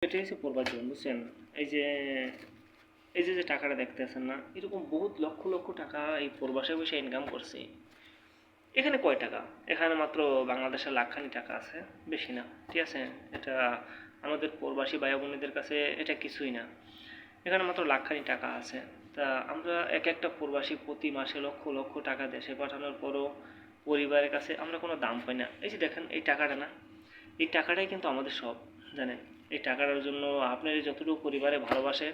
এটাই হচ্ছে প্রবাস জীবন, বুঝছেন? এই যে এই যে যে টাকাটা দেখতেছেন না, এরকম বহুত লক্ষ লক্ষ টাকা এই প্রবাসে বসে ইনকাম করছে। এখানে কয় টাকা? এখানে মাত্র বাংলাদেশের লাখখানি টাকা আছে, বেশি না, ঠিক আছে? এটা আমাদের প্রবাসী ভাই বোনেদের কাছে এটা কিছুই না। এখানে মাত্র লাখখানি টাকা আছে। তা আমরা এক একটা প্রবাসী প্রতি মাসে লক্ষ লক্ষ টাকা দেশে পাঠানোর পরও পরিবারের কাছে আমরা কোনো দাম পাই না। এই যে দেখেন এই টাকাটা না, এই টাকাটাই কিন্তু আমাদের সব, জানেন? এই টাকাটার জন্য আপনার যতটুকু পরিবারে ভালোবাসে,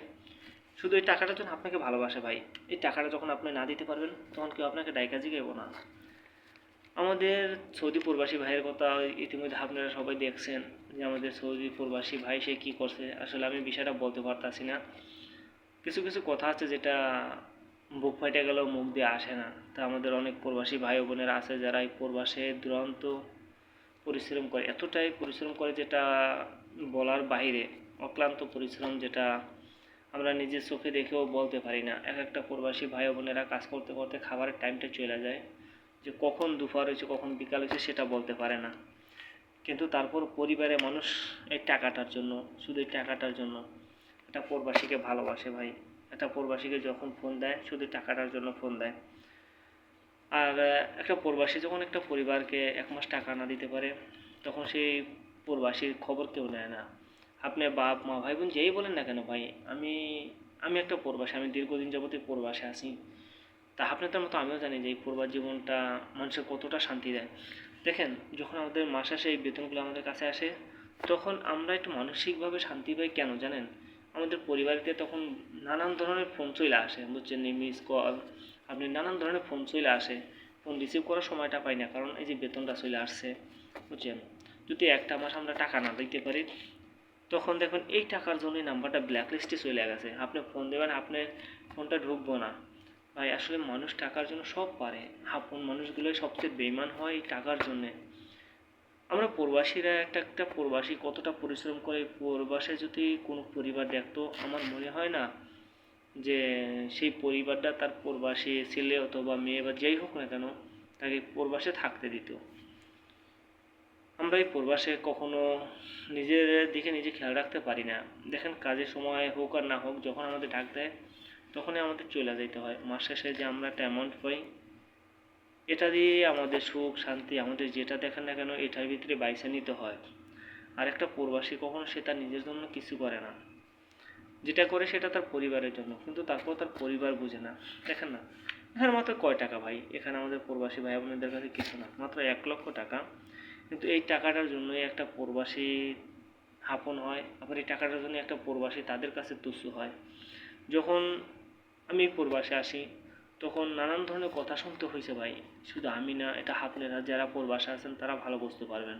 শুধু এই টাকাটার জন্য আপনাকে ভালোবাসে ভাই। এই টাকাটা যখন আপনি না দিতে পারবেন, তখন কেউ আপনাকে ডাইকা জিগাইব না। আমাদের সৌদি প্রবাসী ভাইয়ের কথা ইতিমধ্যে আপনারা সবাই দেখছেন, যে আমাদের সৌদি প্রবাসী ভাই সে কী করছে। আসলে আমি বিষয়টা বলতে পারতাছি না। কিছু কিছু কথা আছে যেটা বুক ফাইটে গেলেও মুখ দিয়ে আসে না। তা আমাদের অনেক প্রবাসী ভাই বোনেরা আছে যারা এই প্রবাসে দুরন্ত পরিশ্রম করে, এতটাই পরিশ্রম করে যেটা বলার বাইরে। অক্লান্ত পরিশ্রম, যেটা আমরা নিজের চোখে দেখেও বলতে পারি না। এক একটা প্রবাসী ভাই বোনেরা কাজ করতে করতে খাবারের টাইমটা চলে যায়, যে কখন দুপুর হয়েছে কখন বিকাল হয়েছে সেটা বলতে পারে না। কিন্তু তারপর পরিবারের মানুষ এই টাকাটার জন্য, শুধু এই টাকাটার জন্য একটা প্রবাসীকে ভালোবাসে ভাই। একটা প্রবাসীকে যখন ফোন দেয় শুধু টাকাটার জন্য ফোন দেয়। আর একটা প্রবাসী যখন একটা পরিবারকে এক মাস টাকা না দিতে পারে, তখন সেই প্রবাসীর খবর কেউ নেয় না। আপনি বাপ মা ভাই বোন যেই বলেন না কেন ভাই, আমি আমি একটা প্রবাসী, আমি দীর্ঘদিন যাবতীয় প্রবাসে আছি। তা আপনাদের মতো আমিও জানি যে এই প্রবাস জীবনটা মানুষের কতটা শান্তি দেয়। দেখেন, যখন আমাদের মাস আসে এই বেতনগুলো আমাদের কাছে আসে, তখন আমরা একটু মানসিকভাবে শান্তি পাই। কেন জানেন? আমাদের পরিবারেতে তখন নানান ধরনের ফোন চলে আসে, বুঝছেন? মিস কল, আপনি নানান ধরনের ফোন চলে আসে। ফোন রিসিভ করার সময়টা পাই না, কারণ এই যে বেতনটা চলে আসছে, বুঝছেন? যদি একটা মাস আমরা টাকা না দিতে পারি, তখন দেখুন এই টাকার জন্যই নাম্বারটা ব্ল্যাক লিস্টে চলে গেছে। আপনি ফোন দেবেন, আপনার ফোনটা ঢুকবো না। ভাই আসলে মানুষ টাকার জন্য সব পারে। আপন মানুষগুলোই সবচেয়ে বেইমান হয় এই টাকার জন্যে। আমরা প্রবাসীরা একটা একটা প্রবাসী কতটা পরিশ্রম করে, প্রবাসে যদি কোনো পরিবার দেখতো, আমার মনে হয় না যে সেই পরিবারটা তার প্রবাসী ছেলে অথবা মেয়ে বা যেই হোক না কেন, তাকে প্রবাসে থাকতে দিত। আমরা এই প্রবাসে কখনো নিজের দিকে নিজে খেয়াল রাখতে পারি না। দেখেন, কাজের সময় হোক আর না হোক, যখন আমাদের ডাক দেয় তখনই আমাদের চলে যেতে হয়। মাস শেষে যে আমরা একটা অ্যামাউন্ট পাই, এটা দিয়ে আমাদের সুখ শান্তি আমাদের যেটা দেখেন না কেন এটার ভিতরে বাইছে নিতে হয়। আর একটা প্রবাসী কখনো সে তার নিজের জন্য কিছু করে না, যেটা করে সেটা তার পরিবারের জন্য, কিন্তু তারপর তার পরিবার বুঝে না। দেখেন না, এখানে মাত্র কয় টাকা ভাই? এখানে আমাদের প্রবাসী ভাই বোনেদের কাছে কিছু না, মাত্র 1 লক্ষ টাকা। কিন্তু এই টাকাটার জন্যই একটা প্রবাসী আপন হয়, আবার এই টাকাটার জন্য একটা প্রবাসী তাদের কাছে তুচ্ছ হয়। যখন আমি প্রবাসে আসি, তখন নানান ধরনের কথা শুনতে হয়েছে ভাই। শুধু আমি না, এটা আপনারা যারা প্রবাসে আছেন তারা ভালো বুঝতে পারবেন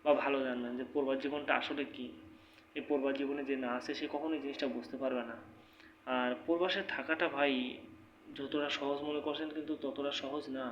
বা ভালো জানবেন যে প্রবাস জীবনটা আসলে কী। এই প্রবাস জীবনে যে না আছে সে কখনোই জিনিসটা বুঝতে পারবে না। আর প্রবাসে থাকাটা ভাই যতটা সহজ মনে করছেন কিন্তু ততটা সহজ না।